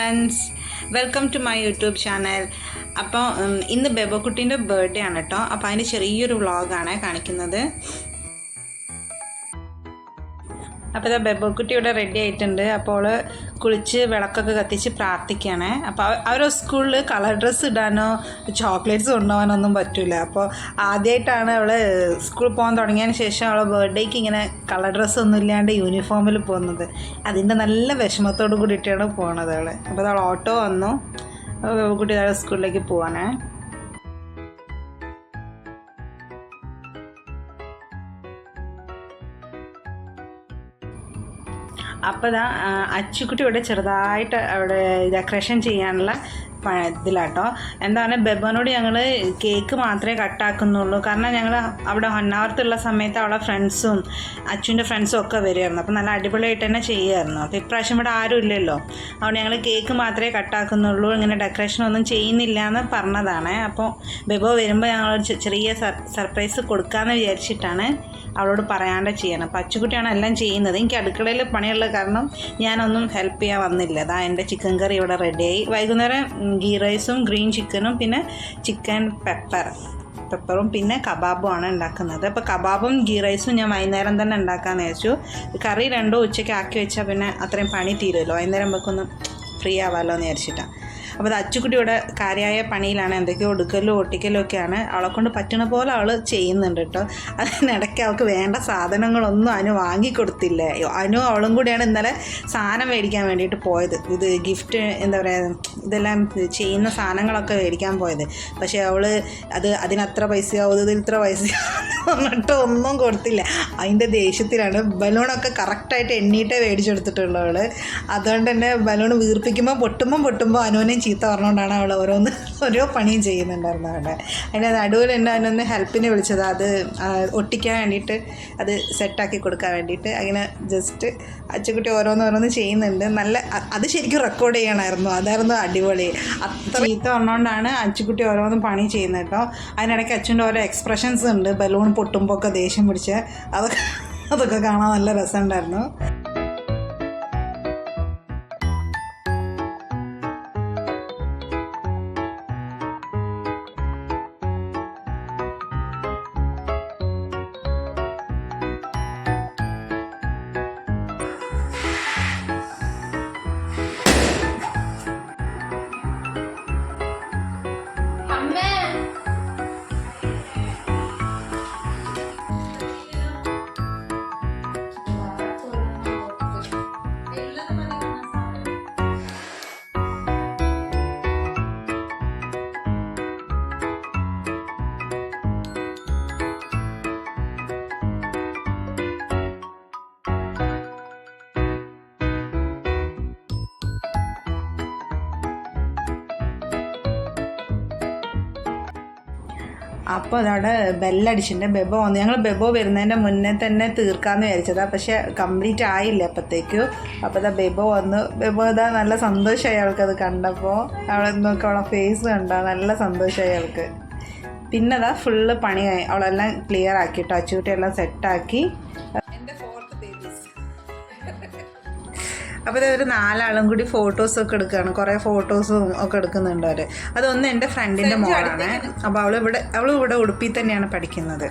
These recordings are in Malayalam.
Friends, welcome to my YouTube channel. അപ്പോൾ ഇന്ന് ബെബക്കുട്ടീൻ്റെ ബർത്ത്ഡേ ആണ് കേട്ടോ. അപ്പോൾ അതിൻ്റെ ചെറിയൊരു വ്ളോഗാണ് കാണിക്കുന്നത്. അപ്പോൾ ഇതാ ബെബക്കുട്ടി ഇവിടെ റെഡി ആയിട്ടുണ്ട്. അപ്പോൾ കുളിച്ച് വിളക്കൊക്കെ കത്തിച്ച് പ്രാർത്ഥിക്കുകയാണ്. അപ്പോൾ അവരുടെ സ്കൂളിൽ കളർ ഡ്രസ്സ് ഇടാനോ ചോക്ലേറ്റ്സ് കൊണ്ടുപോകാനോ ഒന്നും പറ്റില്ല. അപ്പോൾ ആദ്യമായിട്ടാണ് അവൾ സ്കൂളിൽ പോകാൻ തുടങ്ങിയതിന് ശേഷം അവളെ ബർത്ത്ഡേക്ക് ഇങ്ങനെ കളർ ഡ്രസ്സൊന്നും ഇല്ലാണ്ട് യൂണിഫോമിൽ പോകുന്നത്. അതിൻ്റെ നല്ല വിഷമത്തോട് കൂടിയിട്ടാണ് പോകുന്നത് അവൾ. അപ്പോൾ അവൾ ഓട്ടോ വന്നു. അപ്പോൾ ബെബക്കുട്ടി അവളുടെ സ്കൂളിലേക്ക് പോവാണ്. അപ്പോൾ ഇതാ അച്ചുക്കുട്ടി ഇവിടെ ചെറുതായിട്ട് അവിടെ ഡെക്കറേഷൻ ചെയ്യാനുള്ള ഇതിലാട്ടോ. എന്താണ് ബെബനോട് ഞങ്ങൾ കേക്ക് മാത്രമേ കട്ടാക്കുന്നുള്ളൂ. കാരണം ഞങ്ങൾ അവിടെ ഹൊന്നാവർത്തുള്ള സമയത്ത് അവളെ ഫ്രണ്ട്സും അച്ചുവിൻ്റെ ഫ്രണ്ട്സും ഒക്കെ വരുമായിരുന്നു. അപ്പോൾ നല്ല അടിപൊളിയായിട്ട് തന്നെ ചെയ്യുമായിരുന്നു. അപ്പോൾ ഇപ്രാവശ്യം ഇവിടെ ആരും ഇല്ലല്ലോ, അതുകൊണ്ട് ഞങ്ങൾ കേക്ക് മാത്രമേ കട്ടാക്കുന്നുള്ളൂ, ഇങ്ങനെ ഡെക്കറേഷനൊന്നും ചെയ്യുന്നില്ല എന്ന് പറഞ്ഞതാണ്. അപ്പോൾ ബെബോ വരുമ്പോൾ ഞങ്ങൾ ചെറിയ സർപ്രൈസ് കൊടുക്കാമെന്ന് വിചാരിച്ചിട്ടാണ് അവളോട് പറയാണ്ട് ചെയ്യണം. അപ്പോൾ അച്ചുകുട്ടിയാണ് എല്ലാം ചെയ്യുന്നത്. എനിക്ക് അടുക്കളയിൽ പണിയുള്ള കാരണം ഞാനൊന്നും ഹെൽപ്പ് ചെയ്യാൻ വന്നില്ല. അതാ എൻ്റെ ചിക്കൻ കറി ഇവിടെ റെഡിയായി. വൈകുന്നേരം ഗീ റൈസും ഗ്രീൻ ചിക്കനും പിന്നെ ചിക്കൻ പെപ്പറും പിന്നെ കബാബും ആണ് ഉണ്ടാക്കുന്നത്. അപ്പോൾ കബാബും ഗീ റൈസും ഞാൻ വൈകുന്നേരം തന്നെ ഉണ്ടാക്കാമെന്ന് വെച്ചു. കറി രണ്ടോ ഉച്ചയ്ക്ക് ആക്കി വെച്ചാൽ പിന്നെ അത്രയും പണി തീരുമല്ലോ, വൈകുന്നേരം വെക്കൊന്ന് ഫ്രീ ആവാമല്ലോ എന്ന് വിചാരിച്ചിട്ടാണ്. അപ്പോൾ അത് അച്ചുക്കുട്ടിയുടെ കാര്യമായ പണിയിലാണ്, എന്തൊക്കെയോ ഒടുക്കലും ഒട്ടിക്കലും ഒക്കെയാണ്. അവളെ കൊണ്ട് പറ്റണ പോലെ അവൾ ചെയ്യുന്നുണ്ട് കേട്ടോ. അതിനിടയ്ക്ക് അവൾക്ക് വേണ്ട സാധനങ്ങളൊന്നും അനു വാങ്ങിക്കൊടുത്തില്ല. അനു അവളും കൂടിയാണ് ഇന്നലെ സാധനം മേടിക്കാൻ വേണ്ടിയിട്ട് പോയത്. ഇത് ഗിഫ്റ്റ് എന്താ പറയുക, ഇതെല്ലാം ചെയ്യുന്ന സാധനങ്ങളൊക്കെ മേടിക്കാൻ പോയത്. പക്ഷേ അവൾ അതിനത്ര പൈസയാവും, ഇതിലിത്ര പൈസയാവും എന്നിട്ട് ഒന്നും കൊടുത്തില്ല. അതിൻ്റെ ദേഷ്യത്തിലാണ്. ബലൂണൊക്കെ കറക്റ്റായിട്ട് എണ്ണീട്ടേ മേടിച്ചെടുത്തിട്ടുള്ളൂ അവൾ. അതുകൊണ്ട് തന്നെ ബലൂൺ വീർപ്പിക്കുമ്പോൾ പൊട്ടുമ്പോൾ അനുവിനെയും ചീത്ത പറഞ്ഞുകൊണ്ടാണ് അവൾ ഓരോ പണിയും ചെയ്യുന്നുണ്ടായിരുന്നു അവിടെ. അതിൻ്റെ നടുവിൽ തന്നെ അവനൊന്ന് ഹെൽപ്പിന് വിളിച്ചത്, അത് ഒട്ടിക്കാൻ വേണ്ടിയിട്ട്, അത് സെറ്റാക്കി കൊടുക്കാൻ വേണ്ടിയിട്ട്. അങ്ങനെ ജസ്റ്റ് അച്ചുകുട്ടി ഓരോന്ന് ചെയ്യുന്നുണ്ട്. നല്ല അത് ശരിക്കും റെക്കോർഡ് ചെയ്യണമായിരുന്നു, അതായിരുന്നു അടിപൊളി. അത്ര ചീത്ത പറഞ്ഞുകൊണ്ടാണ് അച്ചുകുട്ടി ഓരോന്നും പണി ചെയ്യുന്നത് കേട്ടോ. അതിനിടയ്ക്ക് അച്ഛൻ്റെ ഓരോ എക്സ്പ്രഷൻസ് ഉണ്ട്, ബലൂൺ പൊട്ടുമ്പോൾ ഒക്കെ ദേഷ്യം പിടിച്ച്, അതൊക്കെ കാണാൻ നല്ല രസമുണ്ടായിരുന്നു. അപ്പോൾ അതവിടെ ബെല്ലടിച്ചിട്ടുണ്ട്. ബെബോ വന്നു. ഞങ്ങൾ ബെബോ വരുന്നതിൻ്റെ മുന്നേ തന്നെ തീർക്കാമെന്ന് വിചാരിച്ചതാണ്, പക്ഷേ കംപ്ലീറ്റ് ആയില്ല അപ്പോഴത്തേക്കും. അപ്പോൾ ഇതാ ബെബോ വന്നു. ബെബോ ഇതാ നല്ല സന്തോഷമായി അവൾക്കത് കണ്ടപ്പോൾ. അവളെ നോക്കി അവളെ ഫേസ് കണ്ടാൽ നല്ല സന്തോഷമായി അവൾക്ക്. പിന്നെ അതാ ഫുള്ള് പണിയായി, അവളെല്ലാം ക്ലിയർ ആക്കിട്ടോ. അച്ചുകുട്ടിയെല്ലാം സെറ്റാക്കി. അപ്പോൾ ഒരു 4 ആളും കൂടി ഫോട്ടോസൊക്കെ എടുക്കുകയാണ്. കുറേ ഫോട്ടോസും ഒക്കെ എടുക്കുന്നുണ്ട് അവർ. അതൊന്ന് എൻ്റെ ഫ്രണ്ടിൻ്റെ മോളാണ്. അപ്പോൾ അവൾ ഇവിടെ ഉടുപ്പി തന്നെയാണ് പഠിക്കുന്നത്.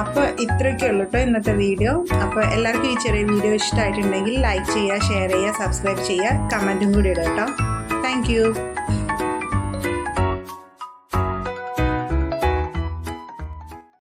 അപ്പോൾ ഇത്രയൊക്കെ ഉള്ളൂ കേട്ടോ ഇന്നത്തെ വീഡിയോ. അപ്പോൾ എല്ലാവർക്കും ഈ ചെറിയ വീഡിയോ ഇഷ്ടമായിട്ടുണ്ടെങ്കിൽ ലൈക്ക് ചെയ്യുക, ഷെയർ ചെയ്യുക, സബ്സ്ക്രൈബ് ചെയ്യുക, കമൻറ്റും കൂടി ഇടുക കേട്ടോ. Thank you.